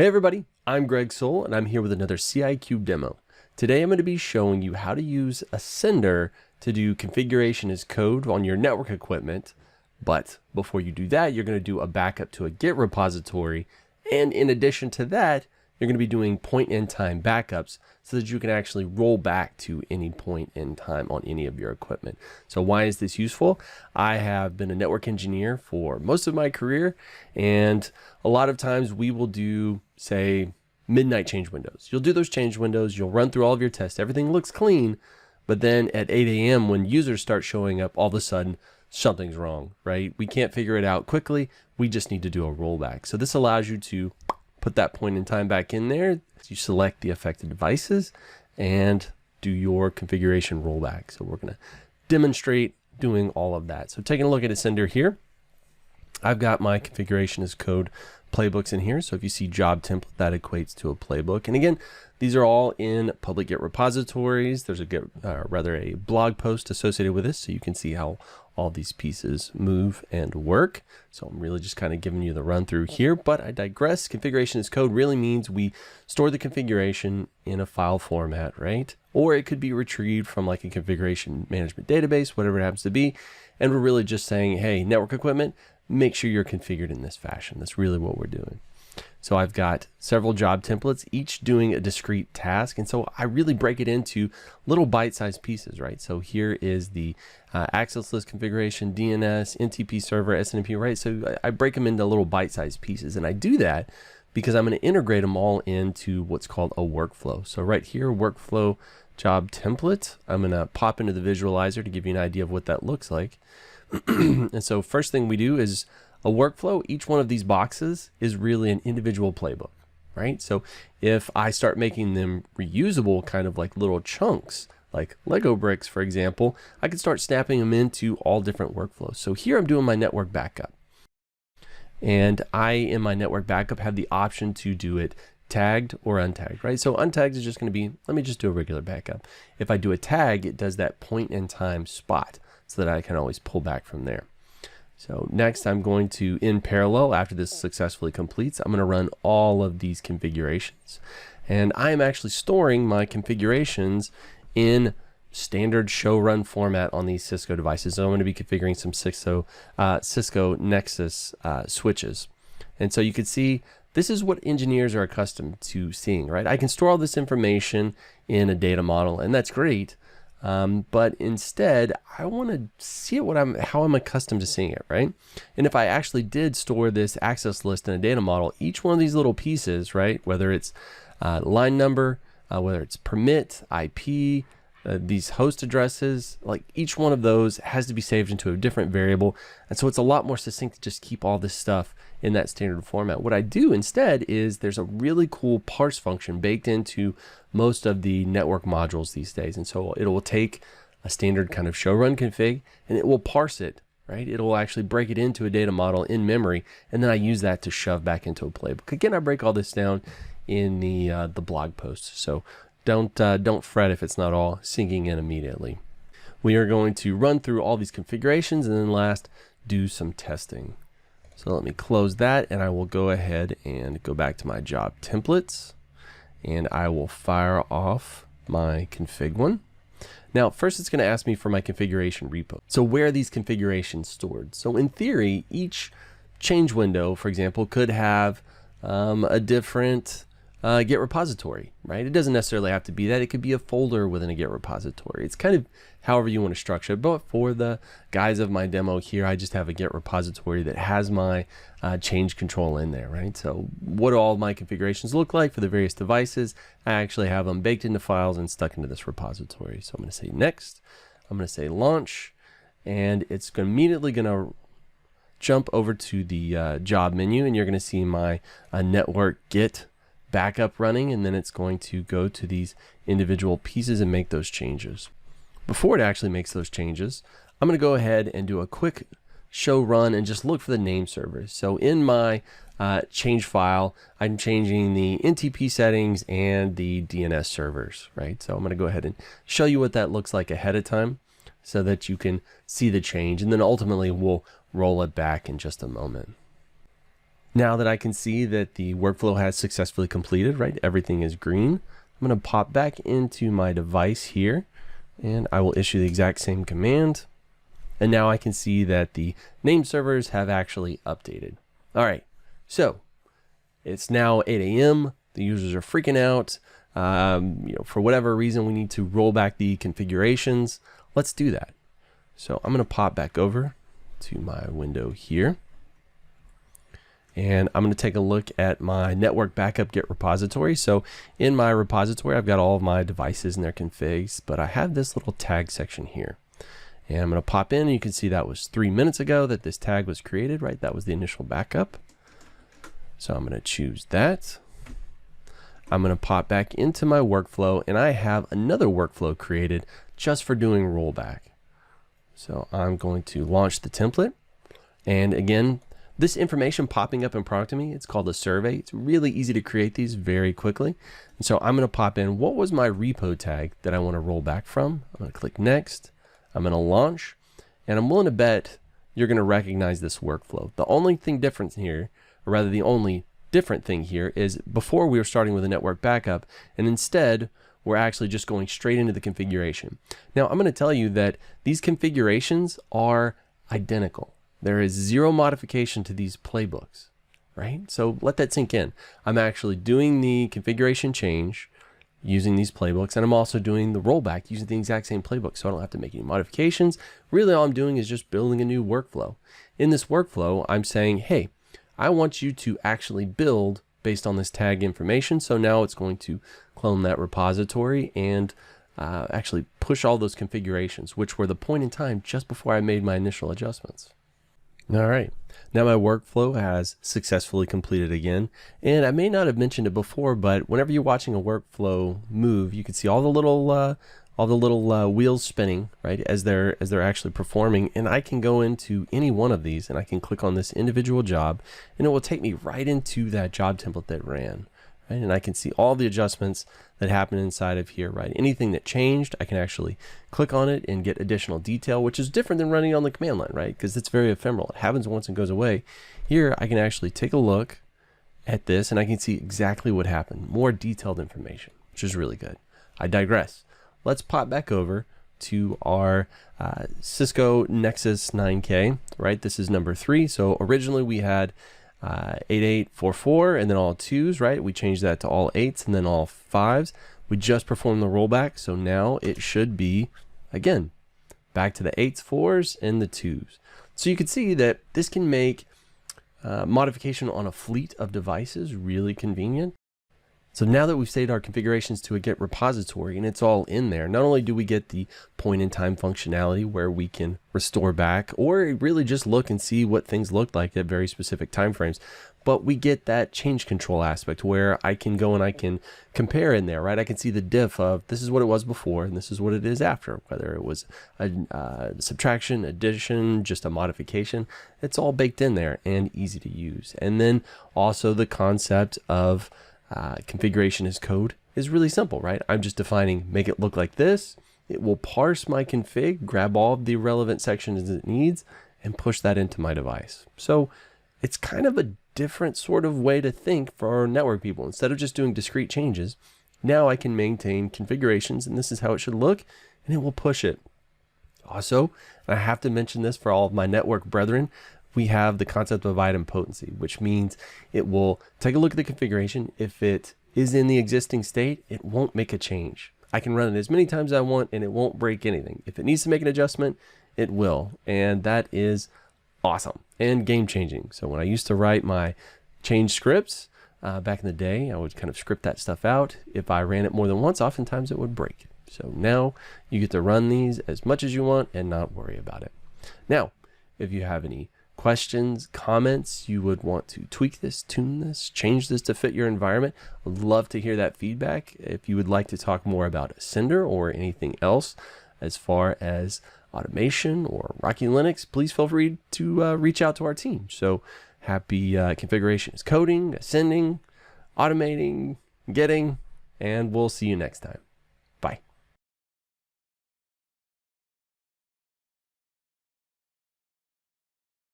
Hey everybody, I'm Greg Soul and I'm here with another CI Cube demo. Today I'm going to be showing you how to use a sender to do configuration as code on your network equipment. But before you do that, you're going to do a backup to a Git repository. And in addition to that, you're going to be doing point-in-time backups so that you can actually roll back to any point in time on any of your equipment. So why is this useful? I have been a network engineer for most of my career, and a lot of times we will do, say, midnight change windows. You'll do those change windows, you'll run through all of your tests, everything looks clean, but then at 8 a.m. when users start showing up, all of a sudden something's wrong, right? We can't figure it out quickly, we just need to do a rollback. So this allows you to put that point in time back in there. You select the affected devices and do your configuration rollback. So we're going to demonstrate doing all of that. So taking a look at a sender here, I've got my configuration as code playbooks in here. So if you see job template, that equates to a playbook. And again, these are all in public Git repositories. There's a blog post associated with this, so you can see how all these pieces move and work. So I'm really just kind of giving you the run through here, but I digress. Configuration as code really means we store the configuration in a file format, right? Or it could be retrieved from like a configuration management database, whatever it happens to be. And we're really just saying, hey, network equipment, make sure you're configured in this fashion. That's really what we're doing. So I've got several job templates, each doing a discrete task. And so I really break it into little bite-sized pieces, right? So here is the access list configuration, DNS, NTP server, SNMP, right? So I break them into little bite-sized pieces. And I do that because I'm going to integrate them all into what's called a workflow. So right here, workflow job template, I'm going to pop into the visualizer to give you an idea of what that looks like. And so first thing we do is a workflow. Each one of these boxes is really an individual playbook, right? So if I start making them reusable, kind of like little chunks, like Lego bricks, for example, I can start snapping them into all different workflows. So here I'm doing my network backup. And I, in my network backup, have the option to do it tagged or untagged, right? So untagged is just going to be, let me just do a regular backup. If I do a tag, it does that point in time spot so that I can always pull back from there. So next I'm going to, in parallel, after this successfully completes, I'm going to run all of these configurations. And I am actually storing my configurations in standard show run format on these Cisco devices. So I'm going to be configuring some Cisco Nexus switches. And so you can see this is what engineers are accustomed to seeing, right? I can store all this information in a data model, and that's great. But instead, I want to see it how I'm accustomed to seeing it, right? And if I actually did store this access list in a data model, each one of these little pieces, right, whether it's line number, whether it's permit, IP, these host addresses, like each one of those has to be saved into a different variable. And so it's a lot more succinct to just keep all this stuff in that standard format. What I do instead is there's a really cool parse function baked into most of the network modules these days. And so it will take a standard kind of show run config and it will parse it, right? It will actually break it into a data model in memory. And then I use that to shove back into a playbook. Again, I break all this down in the blog post. So don't fret if it's not all syncing in immediately. We are going to run through all these configurations and then last do some testing. So let me close that and I will go ahead and go back to my job templates and I will fire off my config one. Now first it's going to ask me for my configuration repo. So where are these configurations stored? So in theory, each change window, for example, could have a different Git repository, right? It doesn't necessarily have to be that. It could be a folder within a Git repository. It's kind of however you want to structure it. But for the guise of my demo here, I just have a Git repository that has my change control in there, right? So what do all my configurations look like for the various devices? I actually have them baked into files and stuck into this repository. So I'm going to say next. I'm going to say launch, and it's immediately going to jump over to the job menu, and you're going to see my network Git backup running, and then it's going to go to these individual pieces and make those changes. Before it actually makes those changes, I'm going to go ahead and do a quick show run and just look for the name servers. So in my change file, I'm changing the NTP settings and the DNS servers, right? So I'm going to go ahead and show you what that looks like ahead of time so that you can see the change, and then ultimately we'll roll it back in just a moment. Now that I can see that the workflow has successfully completed, right? Everything is green. I'm going to pop back into my device here, and I will issue the exact same command. And now I can see that the name servers have actually updated. All right, so it's now 8 a.m. The users are freaking out. For whatever reason, we need to roll back the configurations. Let's do that. So I'm going to pop back over to my window here. And I'm going to take a look at my network backup Git repository. So in my repository, I've got all of my devices and their configs, but I have this little tag section here. And I'm going to pop in, and you can see that was 3 minutes ago that this tag was created, right? That was the initial backup. So I'm going to choose that. I'm going to pop back into my workflow, and I have another workflow created just for doing rollback. So I'm going to launch the template. And again, this information popping up in front of me, it's called a survey. It's really easy to create these very quickly. And so I'm going to pop in, what was my repo tag that I want to roll back from? I'm going to click next. I'm going to launch, and I'm willing to bet you're going to recognize this workflow. The only thing different here, or rather the only different thing here, is before we were starting with a network backup, and instead we're actually just going straight into the configuration. Now I'm going to tell you that these configurations are identical. There is zero modification to these playbooks, right? So let that sink in. I'm actually doing the configuration change using these playbooks, and I'm also doing the rollback using the exact same playbook, so I don't have to make any modifications. Really all I'm doing is just building a new workflow. In this workflow, I'm saying, hey, I want you to actually build based on this tag information. So now it's going to clone that repository and actually push all those configurations, which were the point in time just before I made my initial adjustments. All right, now my workflow has successfully completed again. And I may not have mentioned it before, but whenever you're watching a workflow move, you can see all the little wheels spinning, right, as they're actually performing. And I can go into any one of these, and I can click on this individual job, and it will take me right into that job template that ran. Right? And I can see all the adjustments that happen inside of here, right? Anything that changed, I can actually click on it and get additional detail, which is different than running on the command line, right? Because it's very ephemeral. It happens once and goes away. Here, I can actually take a look at this, and I can see exactly what happened. More detailed information, which is really good. I digress. Let's pop back over to our Cisco Nexus 9K, right? This is number 3. So originally we had 8844 and then all 2s, right? We changed that to all 8s and then all 5s. We just performed the rollback, so now it should be, again, back to the 8s, 4s, and the 2s. So you can see that this can make modification on a fleet of devices really convenient. So now that we've saved our configurations to a Git repository and it's all in there, not only do we get the point-in-time functionality where we can restore back or really just look and see what things looked like at very specific timeframes, but we get that change control aspect where I can go and I can compare in there, right? I can see the diff of this is what it was before and this is what it is after, whether it was a subtraction, addition, just a modification. It's all baked in there and easy to use. And then also the concept of configuration as code is really simple, right? I'm just defining, make it look like this. It will parse my config, grab all of the relevant sections it needs, and push that into my device. So it's kind of a different sort of way to think for our network people. Instead of just doing discrete changes, now I can maintain configurations, and this is how it should look, and it will push it. Also, I have to mention this for all of my network brethren, we have the concept of idempotency, which means it will take a look at the configuration. If it is in the existing state, it won't make a change. I can run it as many times as I want and it won't break anything. If it needs to make an adjustment, it will. And that is awesome and game changing. So when I used to write my change scripts back in the day, I would kind of script that stuff out. If I ran it more than once, oftentimes it would break. So now you get to run these as much as you want and not worry about it. Now, if you have any questions, comments, you would want to tweak this, tune this, change this to fit your environment, I'd love to hear that feedback. If you would like to talk more about Ascender or anything else as far as automation or Rocky Linux, please feel free to reach out to our team. So happy configuration is coding, ascending, automating, getting, and we'll see you next time.